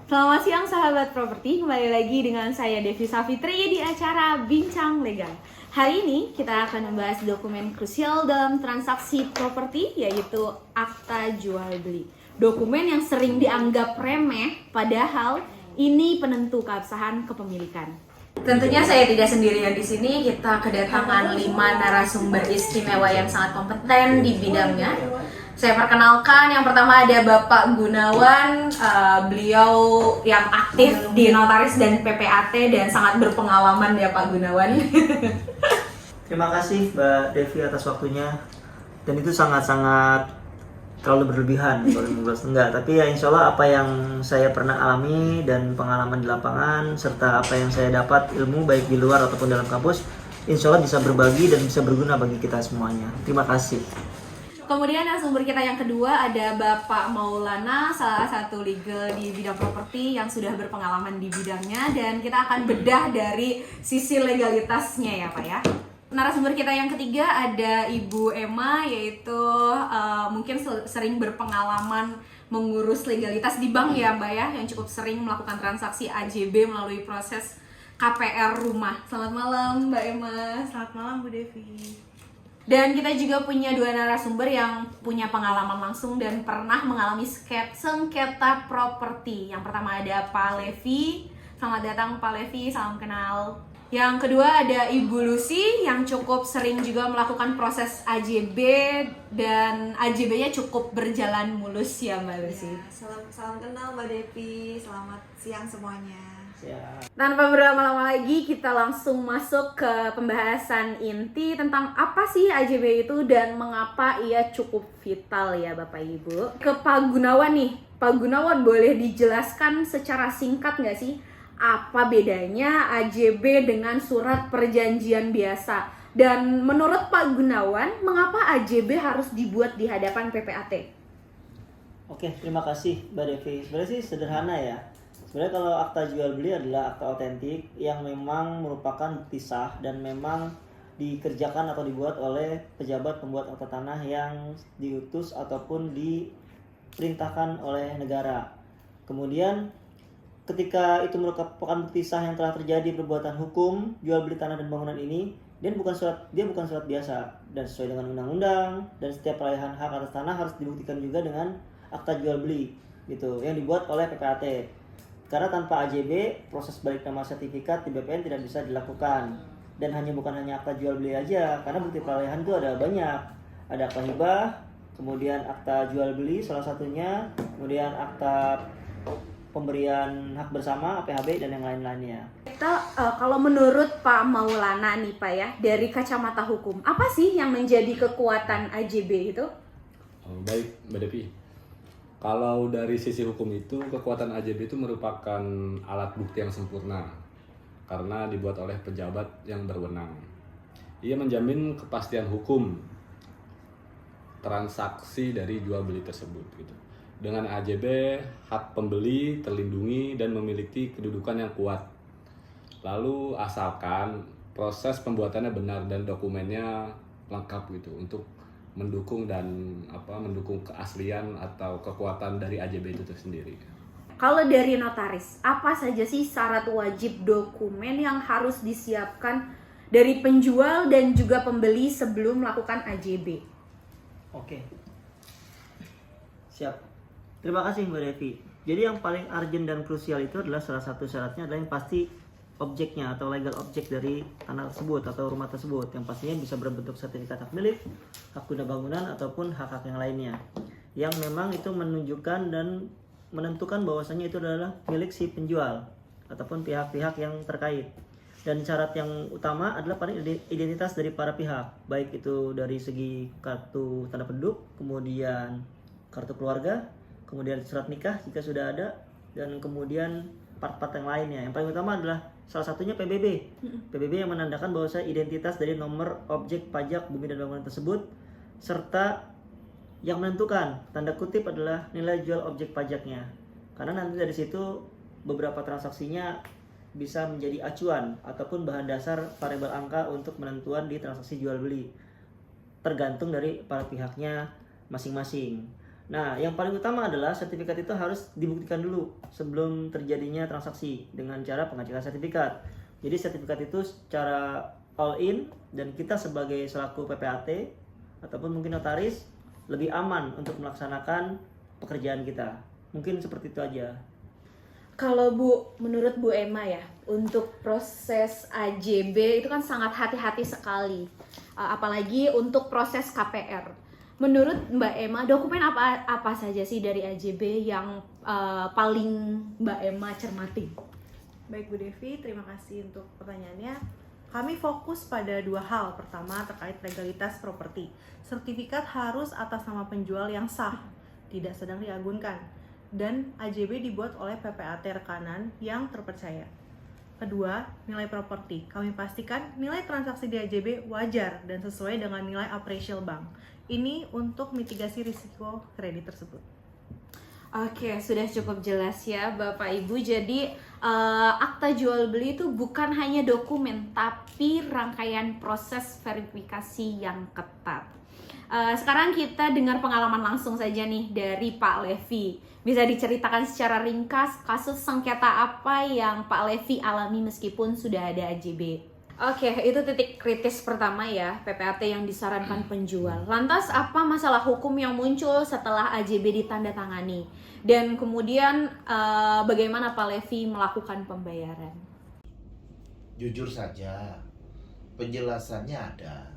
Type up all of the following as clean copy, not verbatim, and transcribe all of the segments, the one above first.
Selamat siang sahabat properti, kembali lagi dengan saya Devi Safitri di acara Bincang Legal. Hari ini kita akan membahas dokumen krusial dalam transaksi properti, yaitu akta jual beli. Dokumen yang sering dianggap remeh, padahal ini penentu keabsahan kepemilikan. Tentunya saya tidak sendirian di sini, kita kedatangan 5 narasumber istimewa yang sangat kompeten di bidangnya. Saya perkenalkan, yang pertama ada Bapak Gunawan, beliau yang aktif di notaris dan PPAT dan sangat berpengalaman ya Pak Gunawan. Terima kasih Mbak Devi atas waktunya. Dan itu sangat-sangat terlalu berlebihan kalau 15 enggak, tapi ya insya Allah apa yang saya pernah alami dan pengalaman di lapangan serta apa yang saya dapat ilmu baik di luar ataupun dalam kampus, insya Allah bisa berbagi dan bisa berguna bagi kita semuanya. Terima kasih. Kemudian narasumber kita yang kedua ada Bapak Maulana, salah satu legal di bidang properti yang sudah berpengalaman di bidangnya, dan kita akan bedah dari sisi legalitasnya ya Pak ya. Narasumber kita yang ketiga ada Ibu Emma, yaitu mungkin sering berpengalaman mengurus legalitas di bank ya Mbak ya, yang cukup sering melakukan transaksi AJB melalui proses KPR rumah. Selamat malam Mbak Emma. Selamat malam Bu Devi. Dan kita juga punya 2 narasumber yang punya pengalaman langsung dan pernah mengalami sengketa properti. Yang pertama ada Pak Levi. Selamat datang Pak Levi, salam kenal. Yang kedua ada Ibu Lucy yang cukup sering juga melakukan proses AJB dan AJB-nya cukup berjalan mulus ya Mbak Lucy. Ya, salam kenal Mbak Devi. Selamat siang semuanya. Tanpa berlama-lama lagi, kita langsung masuk ke pembahasan inti tentang apa sih AJB itu dan mengapa ia cukup vital ya Bapak Ibu. Ke Pak Gunawan nih, Pak Gunawan boleh dijelaskan secara singkat nggak sih apa bedanya AJB dengan surat perjanjian biasa? Dan menurut Pak Gunawan, mengapa AJB harus dibuat di hadapan PPAT? Oke, terima kasih Mbak Devi. Sebenarnya sih sederhana ya. Sebenarnya kalau akta jual beli adalah akta otentik yang memang merupakan bukti sah dan memang dikerjakan atau dibuat oleh pejabat pembuat akta tanah yang diutus ataupun diperintahkan oleh negara. Kemudian ketika itu merupakan bukti sah yang telah terjadi perbuatan hukum jual beli tanah dan bangunan ini, dia bukan surat biasa dan sesuai dengan undang-undang, dan setiap peralihan hak atas tanah harus dibuktikan juga dengan akta jual beli gitu yang dibuat oleh PPAT. Karena tanpa AJB, proses balik nama sertifikat di BPN tidak bisa dilakukan. Dan bukan hanya akta jual beli aja, karena bukti peralihan itu ada banyak. Ada akta hibah, kemudian akta jual beli salah satunya, kemudian akta pemberian hak bersama, APHB, dan yang lain-lainnya. Kita kalau menurut Pak Maulana nih Pak ya, dari kacamata hukum, apa sih yang menjadi kekuatan AJB itu? Baik Mbak Devi. Kalau dari sisi hukum itu, kekuatan AJB itu merupakan alat bukti yang sempurna karena dibuat oleh pejabat yang berwenang. Ia menjamin kepastian hukum transaksi dari jual beli tersebut gitu. Dengan AJB, hak pembeli terlindungi dan memiliki kedudukan yang kuat. Lalu asalkan proses pembuatannya benar dan dokumennya lengkap gitu untuk mendukung keaslian atau kekuatan dari AJB itu sendiri. Kalau dari notaris, apa saja sih syarat wajib dokumen yang harus disiapkan dari penjual dan juga pembeli sebelum melakukan AJB? Oke. Siap. Terima kasih Mbak Devi. Jadi yang paling urgent dan krusial itu adalah salah satu syaratnya adalah yang pasti objeknya atau legal objek dari tanah tersebut atau rumah tersebut, yang pastinya bisa berbentuk sertifikat hak milik, hak guna bangunan ataupun hak-hak yang lainnya, yang memang itu menunjukkan dan menentukan bahwasanya itu adalah milik si penjual ataupun pihak-pihak yang terkait. Dan syarat yang utama adalah paling identitas dari para pihak, baik itu dari segi kartu tanda penduduk, kemudian kartu keluarga, kemudian surat nikah jika sudah ada, dan kemudian part-part yang lainnya. Yang paling utama adalah salah satunya PBB. PBB yang menandakan bahwa identitas dari nomor objek pajak bumi dan bangunan tersebut, serta yang menentukan tanda kutip adalah nilai jual objek pajaknya. Karena nanti dari situ beberapa transaksinya bisa menjadi acuan ataupun bahan dasar variabel angka untuk menentuan di transaksi jual beli, tergantung dari para pihaknya masing-masing. Nah, yang paling utama adalah sertifikat itu harus dibuktikan dulu sebelum terjadinya transaksi dengan cara pengecekan sertifikat. Jadi sertifikat itu secara all in dan kita sebagai selaku PPAT ataupun mungkin notaris lebih aman untuk melaksanakan pekerjaan kita. Mungkin seperti itu aja. Kalau menurut Bu Emma ya, untuk proses AJB itu kan sangat hati-hati sekali, apalagi untuk proses KPR. Menurut Mbak Emma, dokumen apa saja sih dari AJB yang paling Mbak Emma cermati? Baik Bu Devi, terima kasih untuk pertanyaannya. Kami fokus pada dua hal. Pertama, terkait legalitas properti. Sertifikat harus atas nama penjual yang sah, tidak sedang diagunkan. Dan AJB dibuat oleh PPAT rekanan yang terpercaya. Kedua, nilai properti. Kami pastikan nilai transaksi di AJB wajar dan sesuai dengan nilai appraisal bank. Ini untuk mitigasi risiko kredit tersebut. Oke, sudah cukup jelas ya Bapak Ibu. Jadi akta jual beli itu bukan hanya dokumen, tapi rangkaian proses verifikasi yang ketat. Sekarang kita dengar pengalaman langsung saja nih dari Pak Levi. Bisa diceritakan secara ringkas kasus sengketa apa yang Pak Levi alami meskipun sudah ada AJB? Oke, itu titik kritis pertama ya, PPAT yang disarankan penjual. Lantas apa masalah hukum yang muncul setelah AJB ditandatangani? Dan kemudian bagaimana Pak Levi melakukan pembayaran? Jujur saja, penjelasannya ada,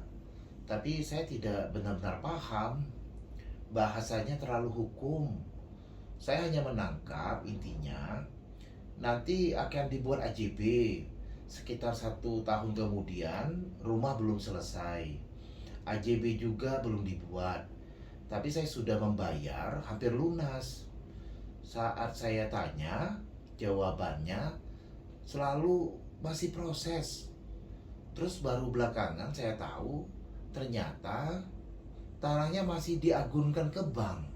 tapi saya tidak benar-benar paham. Bahasanya terlalu hukum. Saya hanya menangkap intinya, nanti akan dibuat AJB. Sekitar 1 tahun kemudian, rumah belum selesai. AJB juga belum dibuat. Tapi saya sudah membayar, hampir lunas. Saat saya tanya, jawabannya selalu masih proses. Terus baru belakangan saya tahu, ternyata tanahnya masih diagunkan ke bank.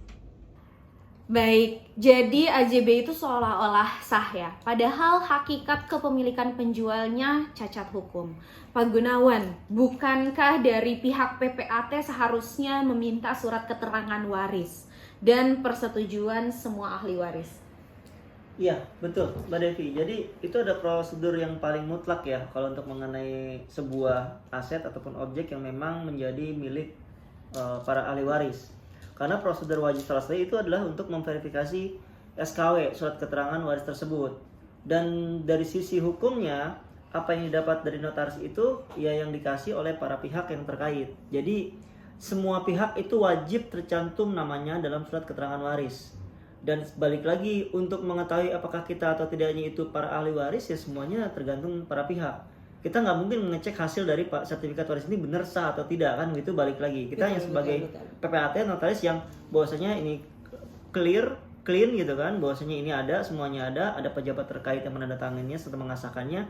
Baik, jadi AJB itu seolah-olah sah ya, padahal hakikat kepemilikan penjualnya cacat hukum. Pak Gunawan, bukankah dari pihak PPAT seharusnya meminta surat keterangan waris dan persetujuan semua ahli waris? Iya, betul Mbak Devi. Jadi itu ada prosedur yang paling mutlak ya kalau untuk mengenai sebuah aset ataupun objek yang memang menjadi milik para ahli waris. Karena prosedur wajib selesai itu adalah untuk memverifikasi SKW, surat keterangan waris tersebut. Dan dari sisi hukumnya, apa yang didapat dari notaris itu ya yang dikasih oleh para pihak yang terkait. Jadi semua pihak itu wajib tercantum namanya dalam surat keterangan waris. Dan balik lagi, untuk mengetahui apakah kita atau tidaknya itu para ahli waris ya semuanya tergantung para pihak. Kita nggak mungkin mengecek hasil dari sertifikat waris ini benar sah atau tidak, kan gitu. Balik lagi kita hanya sebagai PPAT notaris yang bahwasanya ini clean gitu kan, bahwasanya ini ada, semuanya ada pejabat terkait yang menandatanganinya serta mengasahkannya,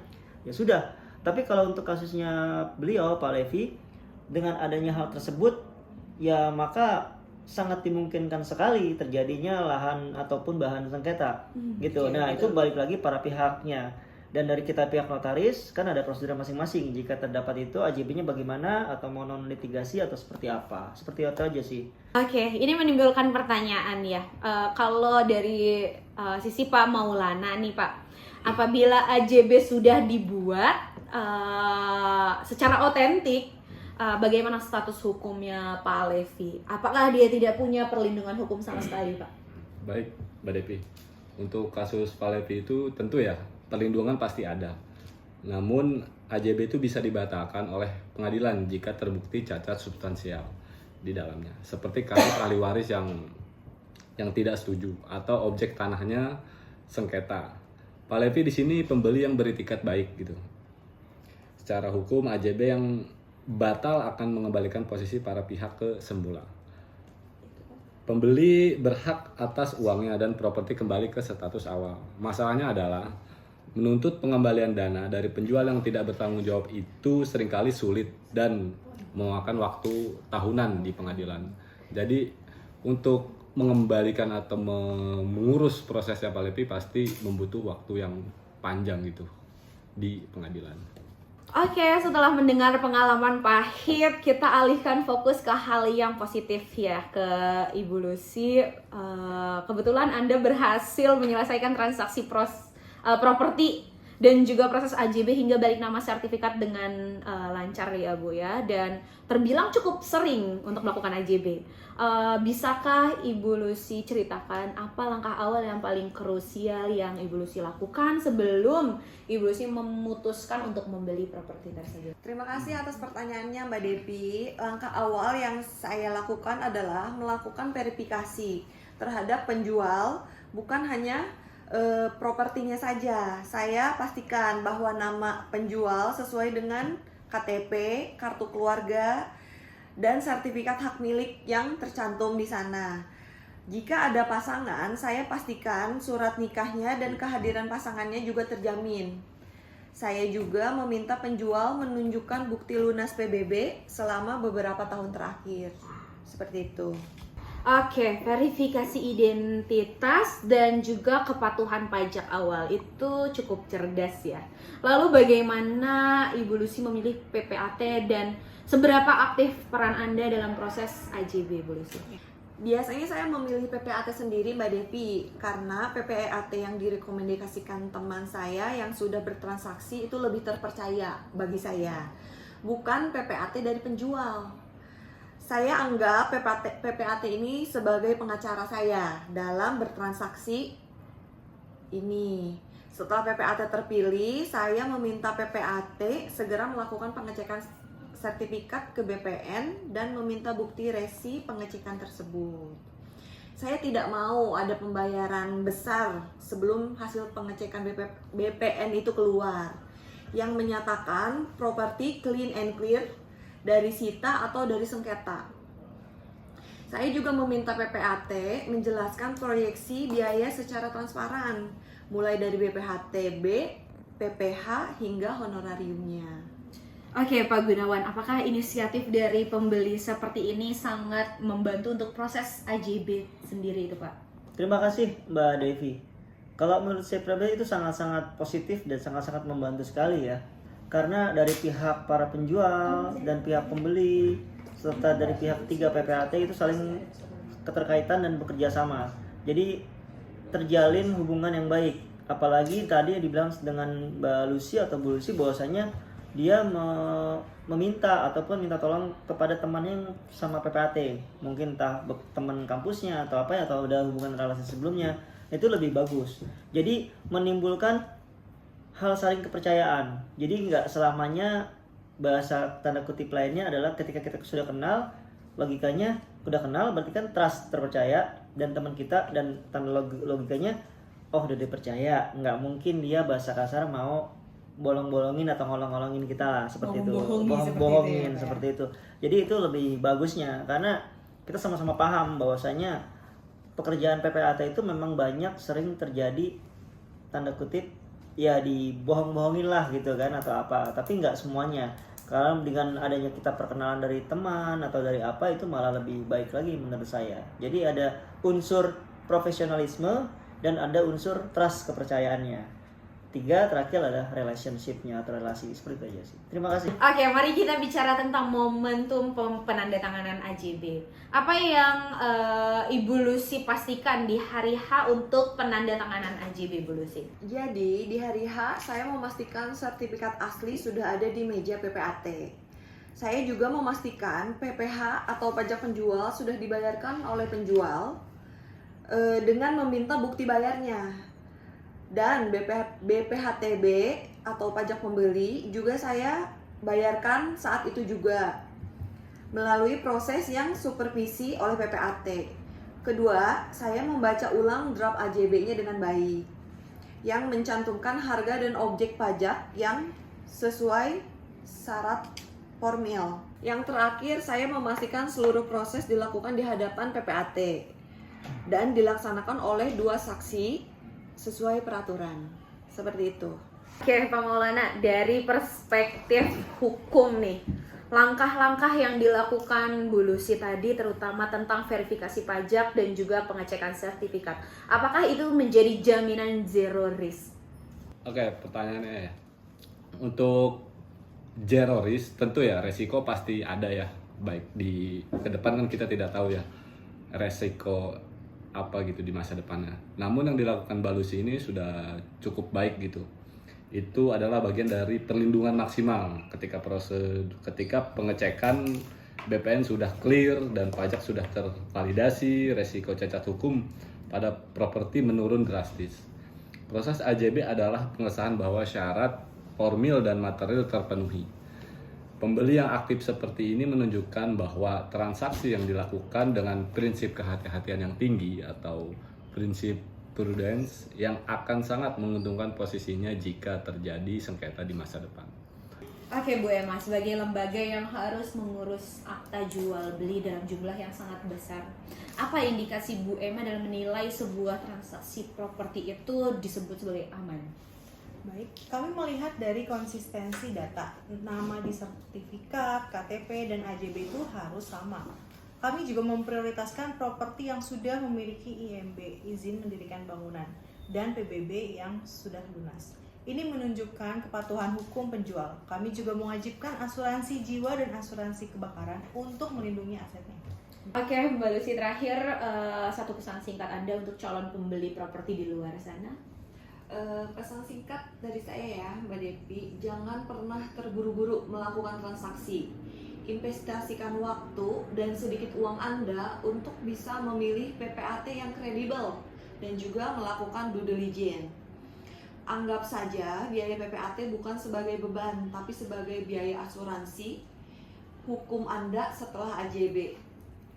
ya sudah. Tapi kalau untuk kasusnya beliau Pak Levi, dengan adanya hal tersebut ya maka sangat dimungkinkan sekali terjadinya lahan ataupun bahan sengketa gitu. Nah, itu balik lagi para pihaknya. Dan dari kita pihak notaris kan ada prosedur masing-masing. Jika terdapat itu AJB-nya bagaimana atau mau non litigasi atau seperti apa. Seperti itu aja sih. Oke, ini menimbulkan pertanyaan ya. Kalau dari sisi Pak Maulana nih Pak, apabila AJB sudah dibuat secara otentik, bagaimana status hukumnya Pak Levi? Apakah dia tidak punya perlindungan hukum sama sekali Pak? Baik, Mbak Devi. Untuk kasus Pak Levi itu tentu ya perlindungan pasti ada. Namun AJB itu bisa dibatalkan oleh pengadilan jika terbukti cacat substansial di dalamnya. Seperti kasus ahli waris yang tidak setuju atau objek tanahnya sengketa. Pak Levi di sini pembeli yang beritikat baik gitu. Secara hukum AJB yang batal akan mengembalikan posisi para pihak ke semula. Pembeli berhak atas uangnya dan properti kembali ke status awal. Masalahnya adalah menuntut pengembalian dana dari penjual yang tidak bertanggung jawab itu seringkali sulit dan memakan waktu tahunan di pengadilan. Jadi untuk mengembalikan atau mengurus prosesnya Pak Levi pasti membutuhkan waktu yang panjang gitu di pengadilan. Oke, setelah mendengar pengalaman pahit, kita alihkan fokus ke hal yang positif ya, ke Ibu Lucy. Kebetulan Anda berhasil menyelesaikan transaksi properti dan juga proses AJB hingga balik nama sertifikat dengan lancar ya Bu ya, dan terbilang cukup sering untuk melakukan AJB. Bisakah Ibu Lucy ceritakan apa langkah awal yang paling krusial yang Ibu Lucy lakukan sebelum Ibu Lucy memutuskan untuk membeli properti tersebut? Terima kasih atas pertanyaannya Mbak Devi. Langkah awal yang saya lakukan adalah melakukan verifikasi terhadap penjual, bukan hanya propertinya saja. Saya pastikan bahwa nama penjual sesuai dengan KTP, kartu keluarga, dan sertifikat hak milik yang tercantum di sana. Jika ada pasangan, saya pastikan surat nikahnya dan kehadiran pasangannya juga terjamin. Saya juga meminta penjual menunjukkan bukti lunas PBB selama beberapa tahun terakhir. Seperti itu. Oke, verifikasi identitas dan juga kepatuhan pajak awal itu cukup cerdas ya. Lalu bagaimana Ibu Lucy memilih PPAT dan seberapa aktif peran Anda dalam proses AJB, Ibu Lucy? Biasanya saya memilih PPAT sendiri Mbak Devi, karena PPAT yang direkomendasikan teman saya yang sudah bertransaksi itu lebih terpercaya bagi saya, bukan PPAT dari penjual. Saya anggap PPAT ini sebagai pengacara saya dalam bertransaksi ini. Setelah PPAT terpilih, saya meminta PPAT segera melakukan pengecekan sertifikat ke BPN dan meminta bukti resi pengecekan tersebut. Saya tidak mau ada pembayaran besar sebelum hasil pengecekan BPN itu keluar yang menyatakan properti clean and clear dari sita atau dari sengketa. Saya juga meminta PPAT menjelaskan proyeksi biaya secara transparan, mulai dari BPHTB, PPH hingga honorariumnya. Oke Pak Gunawan, apakah inisiatif dari pembeli seperti ini sangat membantu untuk proses AJB sendiri itu Pak? Terima kasih Mbak Devi. Kalau menurut saya pribadi itu sangat-sangat positif dan sangat-sangat membantu sekali ya. Karena dari pihak para penjual dan pihak pembeli serta dari pihak 3 PPAT itu saling keterkaitan dan bekerja sama. Jadi terjalin hubungan yang baik. Apalagi tadi dibilang dengan Mbak Lucy atau Bu Lucy bahwasanya dia meminta ataupun minta tolong kepada temannya yang sama PPAT. Mungkin entah teman kampusnya atau apa ya, atau ada hubungan relasi sebelumnya. Itu lebih bagus. Jadi menimbulkan hal saling kepercayaan. Jadi nggak selamanya bahasa tanda kutip lainnya adalah ketika kita sudah kenal, logikanya udah kenal berarti kan trust, terpercaya, dan teman kita dan tanda logikanya oh udah dipercaya, nggak mungkin dia bahasa kasar mau bolong-bolongin atau ngolong-ngolongin kita lah seperti itu, bohong-bohongin seperti itu. Jadi itu lebih bagusnya karena kita sama-sama paham bahwasanya pekerjaan PPAT itu memang banyak sering terjadi tanda kutip ya dibohong-bohongin lah gitu kan atau apa, tapi nggak semuanya. Karena dengan adanya kita perkenalan dari teman atau dari apa itu malah lebih baik lagi menurut saya. Jadi ada unsur profesionalisme dan ada unsur trust, kepercayaannya. 3 terakhir adalah relationship-nya atau relasi, seperti itu aja sih. Terima kasih. Oke, mari kita bicara tentang momentum penandatanganan AJB. Apa yang Ibu Lucy pastikan di hari H untuk penandatanganan AJB, Ibu Lucy? Jadi di hari H saya memastikan sertifikat asli sudah ada di meja PPAT. Saya juga memastikan PPH atau pajak penjual sudah dibayarkan oleh penjual dengan meminta bukti bayarnya. Dan BPHTB atau pajak pembeli juga saya bayarkan saat itu juga melalui proses yang supervisi oleh PPAT. Kedua, saya membaca ulang draft AJB-nya dengan baik yang mencantumkan harga dan objek pajak yang sesuai syarat formil. Yang terakhir, saya memastikan seluruh proses dilakukan di hadapan PPAT dan dilaksanakan oleh 2 saksi sesuai peraturan. Seperti itu. Oke Pak Maulana, dari perspektif hukum nih, langkah-langkah yang dilakukan Bu Lucy tadi terutama tentang verifikasi pajak dan juga pengecekan sertifikat, apakah itu menjadi jaminan zero risk? Oke, pertanyaannya ya. Untuk zero risk, tentu ya resiko pasti ada ya. Baik di ke depan kan kita tidak tahu ya resiko apa gitu di masa depannya. Namun yang dilakukan Balusi ini sudah cukup baik gitu. Itu adalah bagian dari perlindungan maksimal ketika pengecekan BPN sudah clear dan pajak sudah tervalidasi, resiko cacat hukum pada properti menurun drastis. Proses AJB adalah pengesahan bahwa syarat formil dan material terpenuhi. Pembeli yang aktif seperti ini menunjukkan bahwa transaksi yang dilakukan dengan prinsip kehati-hatian yang tinggi atau prinsip prudence yang akan sangat menguntungkan posisinya jika terjadi sengketa di masa depan. Oke Bu Emma, sebagai lembaga yang harus mengurus akta jual beli dalam jumlah yang sangat besar, apa indikasi Bu Emma dalam menilai sebuah transaksi properti itu disebut sebagai aman? Baik, kami melihat dari konsistensi data. Nama di sertifikat, KTP, dan AJB itu harus sama. Kami juga memprioritaskan properti yang sudah memiliki IMB, izin mendirikan bangunan, dan PBB yang sudah lunas. Ini menunjukkan kepatuhan hukum penjual. Kami juga mewajibkan asuransi jiwa dan asuransi kebakaran untuk melindungi asetnya. Oke, Mbak Lucy, terakhir satu pesan singkat Anda untuk calon pembeli properti di luar sana. Pesan singkat dari saya ya Mbak Devi, jangan pernah terburu-buru melakukan transaksi. Investasikan waktu dan sedikit uang Anda untuk bisa memilih PPAT yang kredibel dan juga melakukan due diligence. Anggap saja biaya PPAT bukan sebagai beban, tapi sebagai biaya asuransi hukum Anda setelah AJB.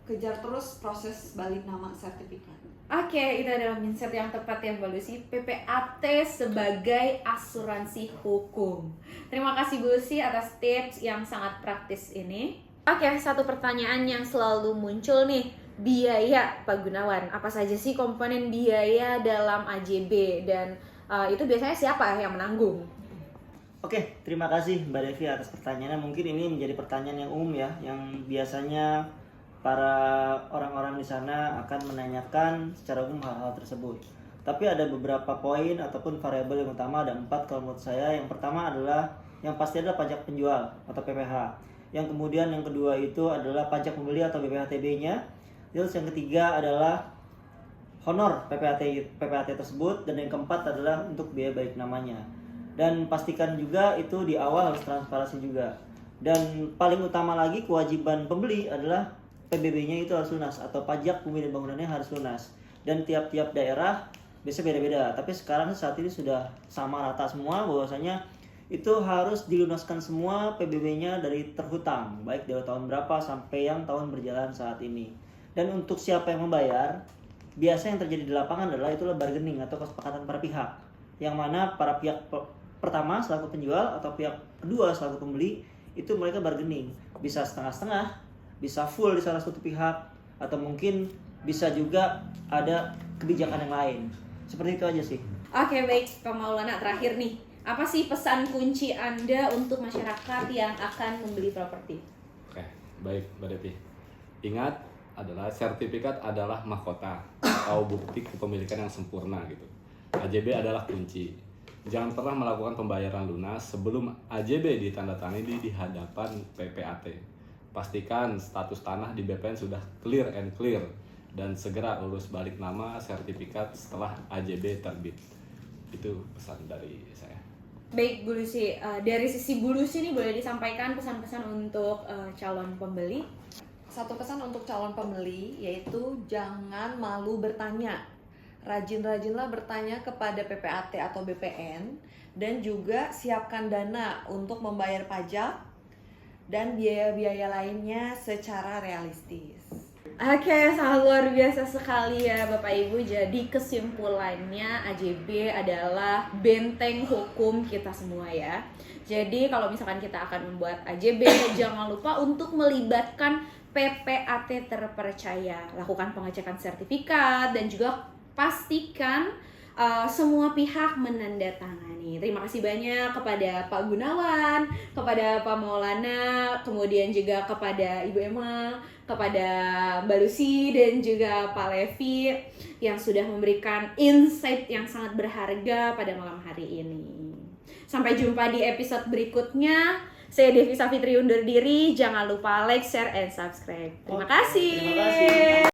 Kejar terus proses balik nama sertifikat. Oke, itu adalah mindset yang tepat ya Mbak Lucy. PPAT sebagai asuransi hukum. Terima kasih Bu Lucy atas tips yang sangat praktis ini. Oke, satu pertanyaan yang selalu muncul nih. Biaya Pak Gunawan, apa saja sih komponen biaya dalam AJB? Dan itu biasanya siapa yang menanggung? Oke, terima kasih Mbak Devi atas pertanyaannya. Mungkin ini menjadi pertanyaan yang umum ya, yang biasanya para orang-orang di sana akan menanyakan secara umum hal-hal tersebut. Tapi ada beberapa poin ataupun variabel yang utama, ada 4 kalau menurut saya. Yang pertama adalah, yang pasti adalah pajak penjual atau PPH. Yang kemudian yang kedua itu adalah pajak pembeli atau BPHTB-nya. Terus yang ketiga adalah honor PPAT tersebut. Dan yang keempat adalah untuk biaya balik namanya. Dan pastikan juga itu di awal harus transparansi juga. Dan paling utama lagi, kewajiban pembeli adalah PBB-nya itu harus lunas atau pajak bumi dan bangunannya harus lunas. Dan tiap-tiap daerah biasa beda-beda. Tapi sekarang saat ini sudah sama rata semua bahwasanya itu harus dilunaskan semua PBB-nya dari terhutang, baik dari tahun berapa sampai yang tahun berjalan saat ini. Dan untuk siapa yang membayar, biasa yang terjadi di lapangan adalah itulah bargaining atau kesepakatan para pihak. Yang mana para pihak pertama selaku penjual atau pihak kedua selaku pembeli itu mereka bargaining, bisa setengah-setengah, bisa full di salah satu pihak, atau mungkin bisa juga ada kebijakan yang lain. Seperti itu aja sih. Oke, baik Pak Maulana, terakhir nih, apa sih pesan kunci Anda untuk masyarakat yang akan membeli properti? Oke, baik Mbak Devi. Ingat, adalah sertifikat adalah mahkota atau bukti kepemilikan yang sempurna gitu. AJB adalah kunci. Jangan pernah melakukan pembayaran lunas sebelum AJB ditandatangani di hadapan PPAT. Pastikan status tanah di BPN sudah clear and clear dan segera urus balik nama sertifikat setelah AJB terbit. Itu pesan dari saya. Baik Bu Lucy, dari sisi Bu Lucy nih boleh disampaikan pesan-pesan untuk calon pembeli? Satu pesan untuk calon pembeli yaitu jangan malu bertanya. Rajin-rajinlah bertanya kepada PPAT atau BPN dan juga siapkan dana untuk membayar pajak dan biaya-biaya lainnya secara realistis. Oke, sangat luar biasa sekali ya Bapak Ibu. Jadi kesimpulannya AJB adalah benteng hukum kita semua ya. Jadi kalau misalkan kita akan membuat AJB, jangan lupa untuk melibatkan PPAT terpercaya. Lakukan pengecekan sertifikat dan juga pastikan semua pihak menandatangani. Terima kasih banyak kepada Pak Gunawan, kepada Pak Maulana, kemudian juga kepada Ibu Emma, kepada Mbak Lucy dan juga Pak Levi yang sudah memberikan insight yang sangat berharga pada malam hari ini. Sampai jumpa di episode berikutnya. Saya Devi Savitri undur diri. Jangan lupa like, share, and subscribe. Terima kasih. Terima kasih.